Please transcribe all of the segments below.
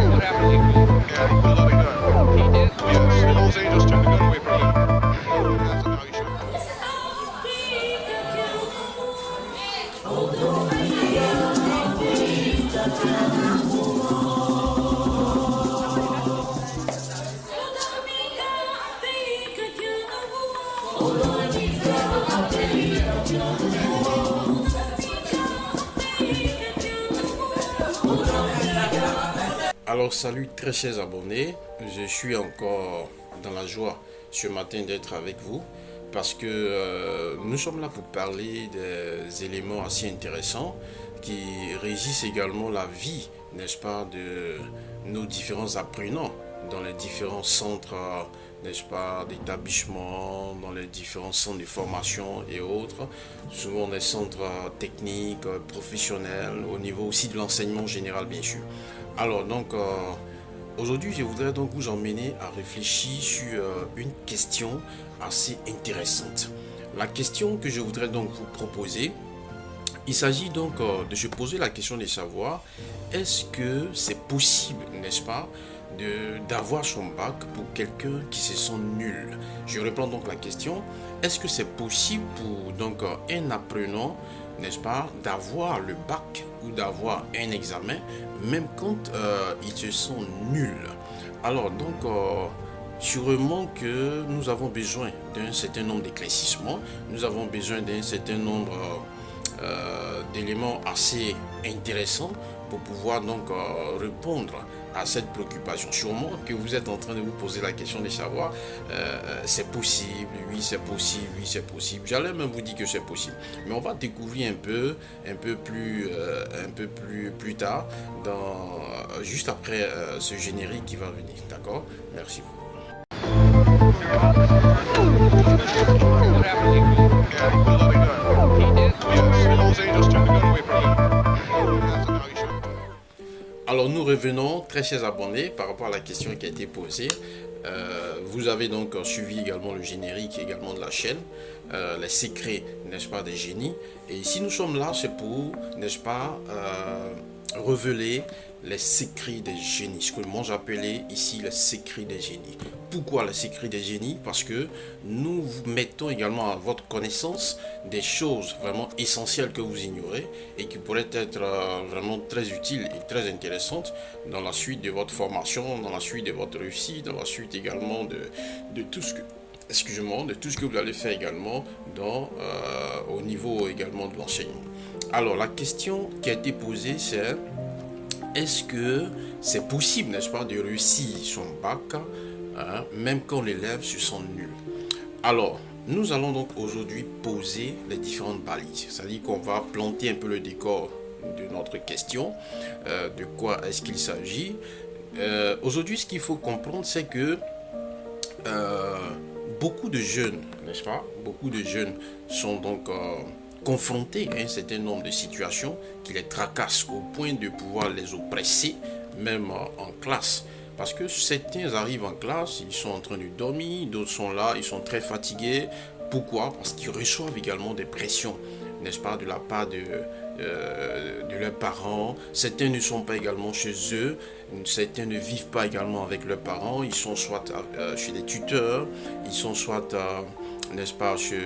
What happened? Yeah, he put a lot of gun. He did? Yes, Jose just took the gun away from him. So now he should. Alors salut très chers abonnés, je suis encore dans la joie ce matin d'être avec vous parce que nous sommes là pour parler des éléments assez intéressants qui régissent également la vie, n'est-ce pas, de nos différents apprenants dans les différents centres, n'est-ce pas, d'établissement, dans les différents centres de formation et autres, souvent des centres techniques, professionnels, au niveau aussi de l'enseignement général bien sûr. Alors donc aujourd'hui je voudrais donc vous emmener à réfléchir sur une question assez intéressante. La question que je voudrais donc vous proposer, il s'agit donc de se poser la question de savoir est-ce que c'est possible, n'est-ce pas, d'avoir son bac pour quelqu'un qui se sent nul. Je reprends donc la question, est-ce que c'est possible pour donc un apprenant, n'est-ce pas, d'avoir le bac ou d'avoir un examen même quand il se sent nul. Alors donc sûrement que nous avons besoin d'un certain nombre d'éclaircissements, nous avons besoin d'un certain nombre d'éléments assez intéressants pour pouvoir donc répondre à cette préoccupation. Sûrement que vous êtes en train de vous poser la question de savoir c'est possible, oui c'est possible, oui c'est possible. J'allais même vous dire que c'est possible. Mais on va découvrir un peu plus tard, juste après ce générique qui va venir. D'accord? Merci beaucoup. What happened? Yeah, he put a lot of gun. He did? Yes, Jose just took the gun away from him. So now he should. Alors nous revenons, très chers abonnés, par rapport à la question qui a été posée. Vous avez donc suivi également le générique également de la chaîne, les secrets, n'est-ce pas, des génies. Et si nous sommes là, c'est pour, n'est-ce pas, révéler les secrets des génies, ce que moi j'appelais ici les secrets des génies. Pourquoi les secrets des génies? Parce que nous vous mettons également à votre connaissance des choses vraiment essentielles que vous ignorez et qui pourraient être vraiment très utiles et très intéressantes dans la suite de votre formation, dans la suite de votre réussite, dans la suite également de tout ce que de tout ce que vous allez faire également au niveau également de l'enseignement. Alors la question qui a été posée c'est est-ce que c'est possible, n'est-ce pas, de réussir son bac même quand l'élève se sent nul? Alors, nous allons donc aujourd'hui poser les différentes balises. C'est-à-dire qu'on va planter un peu le décor de notre question. De quoi est-ce qu'il s'agit? Aujourd'hui, ce qu'il faut comprendre, c'est que beaucoup de jeunes, n'est-ce pas? Beaucoup de jeunes sont donc confrontés à un certain nombre de situations qui les tracassent au point de pouvoir les oppresser, même en classe. Parce que certains arrivent en classe, ils sont en train de dormir, d'autres sont là, ils sont très fatigués. Pourquoi? Parce qu'ils reçoivent également des pressions, n'est-ce pas, de la part de leurs parents. Certains ne sont pas également chez eux, certains ne vivent pas également avec leurs parents, ils sont soit chez des tuteurs, ils sont soit n'est-ce pas, chez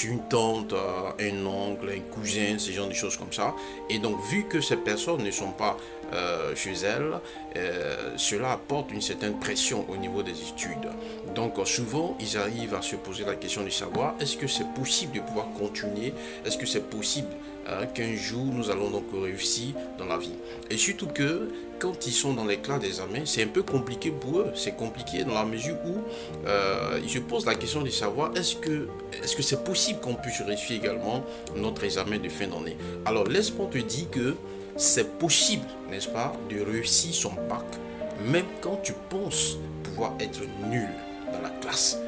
une tante, un oncle, un cousin, ce genre de choses comme ça. Et donc, vu que ces personnes ne sont pas chez elles, cela apporte une certaine pression au niveau des études. Donc, souvent, ils arrivent à se poser la question de savoir, est-ce que c'est possible de pouvoir continuer? Est-ce que c'est possible qu'un jour, nous allons donc réussir dans la vie? Et surtout que, quand ils sont dans les classes d'examen, c'est un peu compliqué pour eux. C'est compliqué dans la mesure où ils se posent la question de savoir est-ce que c'est possible qu'on puisse réussir également notre examen de fin d'année. Alors laisse-moi te dire que c'est possible, n'est-ce pas, de réussir son bac même quand tu penses pouvoir être nul dans la classe.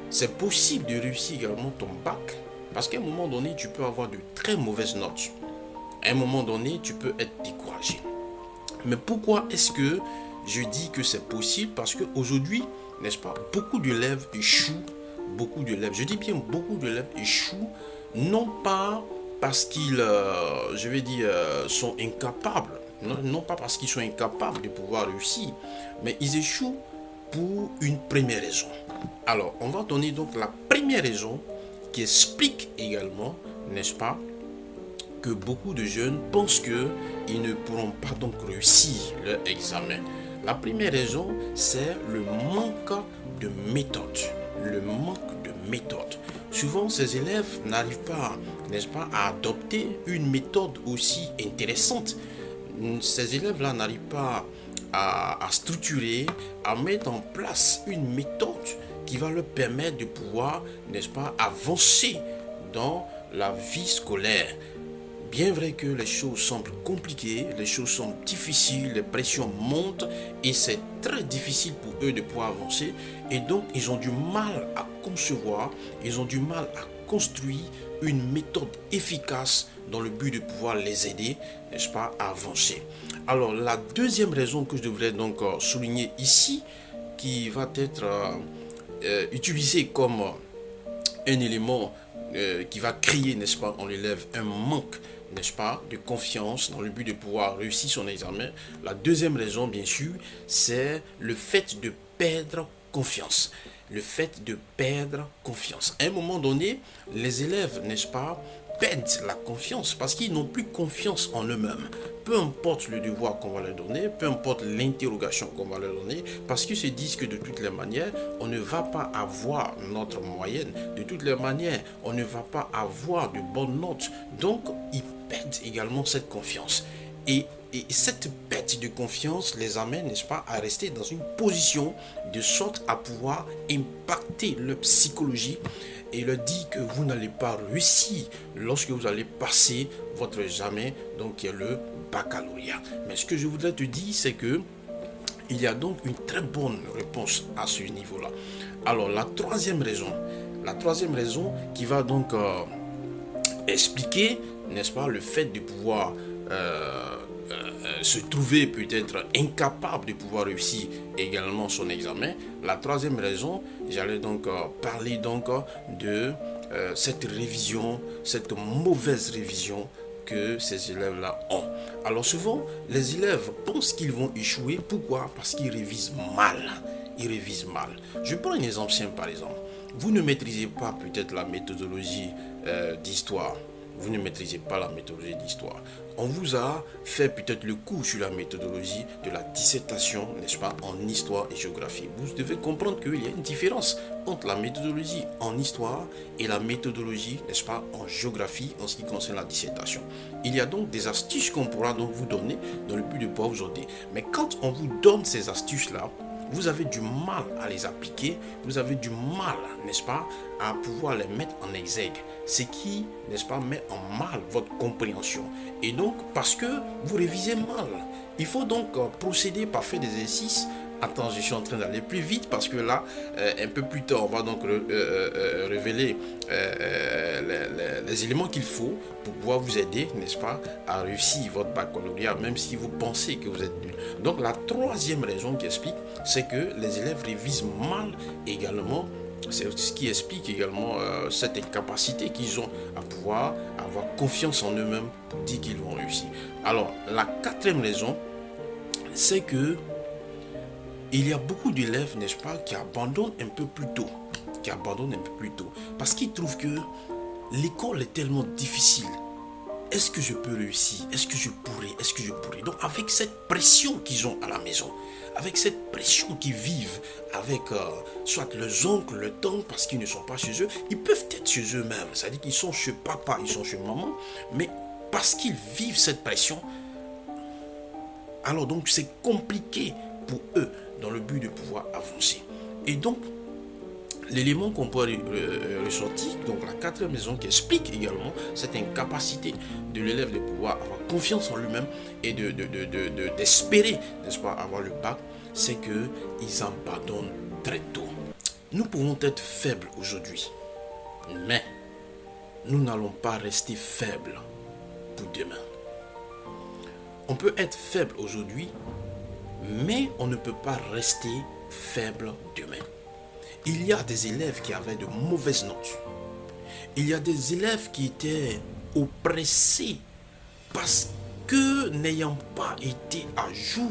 C'est possible de réussir également ton bac parce qu'à un moment donné, tu peux avoir de très mauvaises notes. À un moment donné, tu peux être découragé. Mais pourquoi est-ce que je dis que c'est possible? Parce qu'aujourd'hui, n'est-ce pas, beaucoup d'élèves échouent, je dis bien beaucoup d'élèves échouent, non pas parce qu'ils, je vais dire, sont incapables, non pas parce qu'ils sont incapables de pouvoir réussir, mais ils échouent pour une première raison. Alors, on va donner donc la première raison qui explique également, n'est-ce pas, que beaucoup de jeunes pensent qu'ils ne pourront pas donc réussir leur examen. La première raison, c'est le manque de méthode. Le manque de méthode. Souvent, ces élèves n'arrivent pas, n'est-ce pas, à adopter une méthode aussi intéressante. Ces élèves-là n'arrivent pas à structurer, à mettre en place une méthode qui va leur permettre de pouvoir, n'est-ce pas, avancer dans la vie scolaire. Bien vrai que les choses semblent compliquées, les choses sont difficiles, les pressions montent et c'est très difficile pour eux de pouvoir avancer. Et donc, ils ont du mal à concevoir, ils ont du mal à construire une méthode efficace dans le but de pouvoir les aider, n'est-ce pas, à avancer. Alors, la deuxième raison que je devrais donc souligner ici, qui va être utilisée comme un élément qui va créer, n'est-ce pas, en l'élève un manque, n'est-ce pas, de confiance dans le but de pouvoir réussir son examen. La deuxième raison, bien sûr, c'est le fait de perdre confiance. Le fait de perdre confiance. À un moment donné, les élèves, n'est-ce pas, perdent la confiance parce qu'ils n'ont plus confiance en eux-mêmes. Peu importe le devoir qu'on va leur donner, peu importe l'interrogation qu'on va leur donner, parce qu'ils se disent que de toutes les manières, on ne va pas avoir notre moyenne. De toutes les manières, on ne va pas avoir de bonnes notes. Donc, ils perdent également cette confiance. Et cette perte de confiance les amène, n'est-ce pas, à rester dans une position de sorte à pouvoir impacter leur psychologie et leur dire que vous n'allez pas réussir lorsque vous allez passer votre examen, donc qui est le baccalauréat. Mais ce que je voudrais te dire, c'est que il y a donc une très bonne réponse à ce niveau-là. Alors, la troisième raison qui va donc expliquer, n'est-ce pas, le fait de pouvoir se trouver peut-être incapable de pouvoir réussir également son examen. La troisième raison, j'allais donc parler donc de cette révision, cette mauvaise révision que ces élèves-là ont. Alors souvent, les élèves pensent qu'ils vont échouer. Pourquoi? Parce qu'ils révisent mal. Ils révisent mal. Je prends un exemple simple par exemple. Vous ne maîtrisez pas peut-être la méthodologie d'histoire. Vous ne maîtrisez pas la méthodologie d'histoire. On vous a fait peut-être le cours sur la méthodologie de la dissertation, n'est-ce pas, en histoire et géographie. Vous devez comprendre qu'il y a une différence entre la méthodologie en histoire et la méthodologie, n'est-ce pas, en géographie en ce qui concerne la dissertation. Il y a donc des astuces qu'on pourra donc vous donner dans le but de pouvoir vous aider. Mais quand on vous donne ces astuces-là, vous avez du mal à les appliquer, vous avez du mal, n'est-ce pas, à pouvoir les mettre en exergue. Ce qui, n'est-ce pas, met en mal votre compréhension. Et donc, parce que vous révisez mal, il faut donc procéder par faire des exercices. Attends, je suis en train d'aller plus vite parce que là, un peu plus tard, on va donc révéler les éléments qu'il faut pour pouvoir vous aider, n'est-ce pas, à réussir votre baccalauréat, même si vous pensez que vous êtes nul. Donc, la troisième raison qui explique, c'est que les élèves révisent mal également. C'est ce qui explique également cette incapacité qu'ils ont à pouvoir avoir confiance en eux-mêmes pour dire qu'ils vont réussir. Alors, la quatrième raison, c'est que il y a beaucoup d'élèves, n'est-ce pas, qui abandonnent un peu plus tôt. Parce qu'ils trouvent que l'école est tellement difficile. Est-ce que je peux réussir? Est-ce que je pourrais? Donc, avec cette pression qu'ils ont à la maison, avec cette pression qu'ils vivent avec soit leurs oncles, le temps, parce qu'ils ne sont pas chez eux, ils peuvent être chez eux-mêmes. C'est-à-dire qu'ils sont chez papa, ils sont chez maman, mais parce qu'ils vivent cette pression, alors donc c'est compliqué pour eux dans le but de pouvoir avancer. Et donc, l'élément qu'on peut ressortir, donc la quatrième raison qui explique également cette incapacité de l'élève de pouvoir avoir confiance en lui-même et d'espérer, n'est-ce pas, avoir le bac, c'est qu'ils abandonnent très tôt. Nous pouvons être faibles aujourd'hui, mais nous n'allons pas rester faibles pour demain. On peut être faible aujourd'hui, mais on ne peut pas rester faible demain. Il y a des élèves qui avaient de mauvaises notes. Il y a des élèves qui étaient oppressés parce que n'ayant pas été à jour,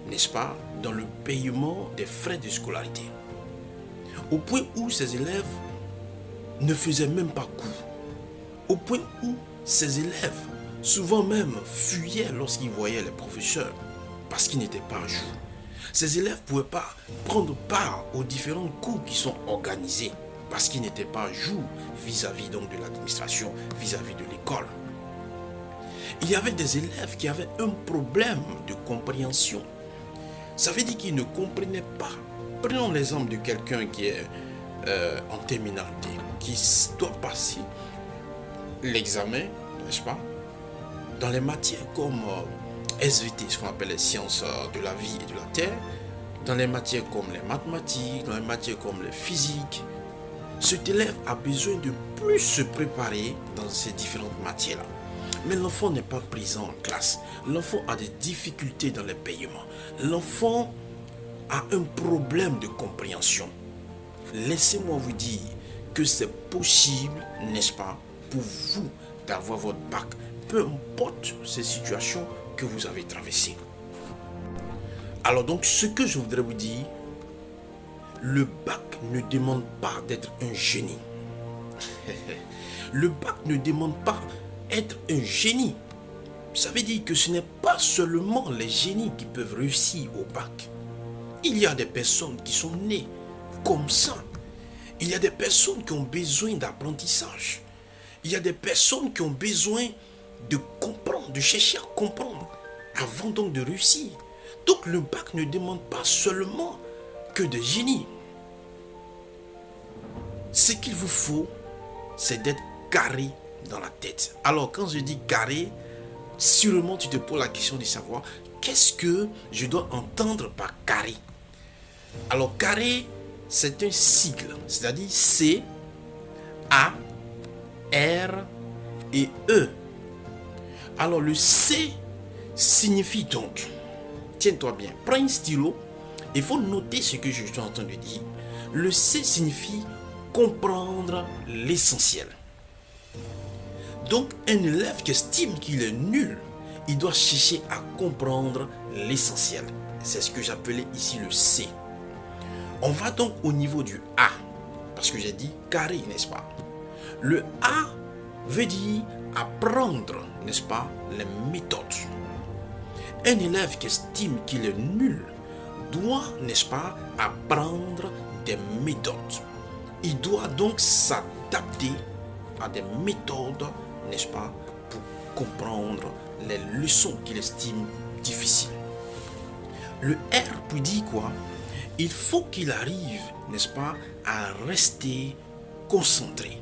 n'est-ce pas, dans le paiement des frais de scolarité. Au point où ces élèves ne faisaient même pas cours. Au point où ces élèves, souvent même, fuyaient lorsqu'ils voyaient les professeurs parce qu'ils n'étaient pas à jour. Ces élèves ne pouvaient pas prendre part aux différents cours qui sont organisés parce qu'ils n'étaient pas à jour vis-à-vis donc de l'administration, vis-à-vis de l'école. Il y avait des élèves qui avaient un problème de compréhension. Ça veut dire qu'ils ne comprenaient pas. Prenons l'exemple de quelqu'un qui est en terminale D, qui doit passer l'examen, n'est-ce pas, dans les matières comme SVT, ce qu'on appelle les sciences de la vie et de la terre, dans les matières comme les mathématiques, dans les matières comme les physiques. Cet élève a besoin de plus se préparer dans ces différentes matières-là. Mais l'enfant n'est pas présent en classe. L'enfant a des difficultés dans les paiements. L'enfant a un problème de compréhension. Laissez-moi vous dire que c'est possible, n'est-ce pas, pour vous d'avoir votre bac, peu importe ces situations que vous avez traversées. Alors donc, ce que je voudrais vous dire, le bac ne demande pas d'être un génie. Le bac ne demande pas être un génie. Ça veut dire que ce n'est pas seulement les génies qui peuvent réussir au bac. Il y a des personnes qui sont nées comme ça. Il y a des personnes qui ont besoin d'apprentissage. Il y a des personnes qui ont besoin de comprendre, de chercher à comprendre avant donc de réussir. Donc le bac ne demande pas seulement que des génies. Ce qu'il vous faut, c'est d'être carré dans la tête. Alors quand je dis carré, sûrement tu te poses la question de savoir qu'est-ce que je dois entendre par carré. Alors carré, c'est un sigle, c'est-à-dire C, A, R et E. Alors le C signifie donc, tiens-toi bien, prends un stylo, il faut noter ce que je suis en train de dire. Le C signifie comprendre l'essentiel. Donc un élève qui estime qu'il est nul, il doit chercher à comprendre l'essentiel. C'est ce que j'appelais ici le C. On va donc au niveau du A, parce que j'ai dit carré, n'est-ce pas? Le A veut dire apprendre, n'est-ce pas, les méthodes. Un élève qui estime qu'il est nul doit, n'est-ce pas, apprendre des méthodes. Il doit donc s'adapter à des méthodes, n'est-ce pas, pour comprendre les leçons qu'il estime difficiles. Le R peut dire quoi? Il faut qu'il arrive, n'est-ce pas, à rester concentré.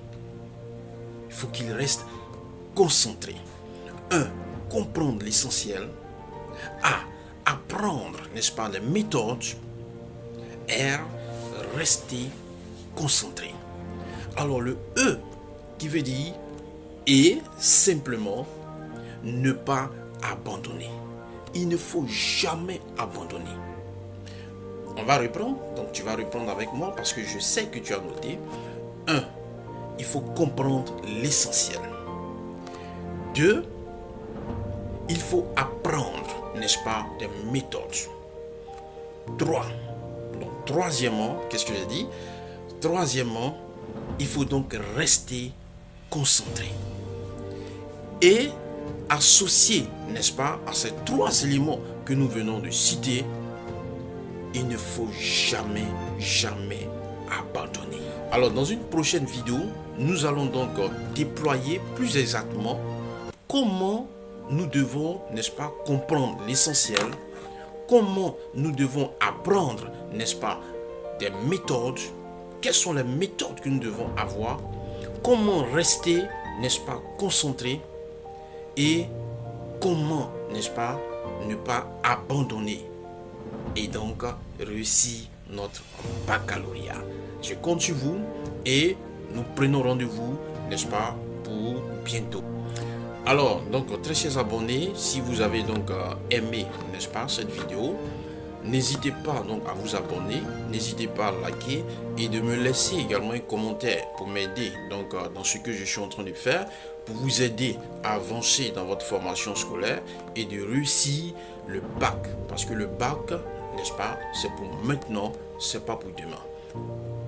Il faut qu'il reste concentré. 1. Comprendre l'essentiel. A. Apprendre, n'est-ce pas, les méthodes. R. Rester concentré. Alors le E qui veut dire et simplement ne pas abandonner. Il ne faut jamais abandonner. On va reprendre, donc tu vas reprendre avec moi parce que je sais que tu as noté. 1. Il faut comprendre l'essentiel. 2. Il faut apprendre, n'est-ce pas, des méthodes. 3. Donc troisièmement, qu'est-ce que j'ai dit? Troisièmement, il faut donc rester concentré. Et associé, n'est-ce pas, à ces trois éléments que nous venons de citer, il ne faut jamais, jamais abandonner. Alors, dans une prochaine vidéo, nous allons donc déployer plus exactement comment nous devons, n'est-ce pas, comprendre l'essentiel, comment nous devons apprendre, n'est-ce pas, des méthodes, quelles sont les méthodes que nous devons avoir, comment rester, n'est-ce pas, concentré et comment, n'est-ce pas, ne pas abandonner et donc réussir notre baccalauréat. Je compte sur vous et nous prenons rendez-vous, n'est-ce pas, pour bientôt. Alors, donc, très chers abonnés, si vous avez donc aimé, n'est-ce pas, cette vidéo, N'hésitez pas donc à vous abonner, n'hésitez pas à liker et de me laisser également un commentaire pour m'aider donc dans ce que je suis en train de faire, pour vous aider à avancer dans votre formation scolaire et de réussir le bac. Parce que le bac, n'est-ce pas, c'est pour maintenant, c'est pas pour demain.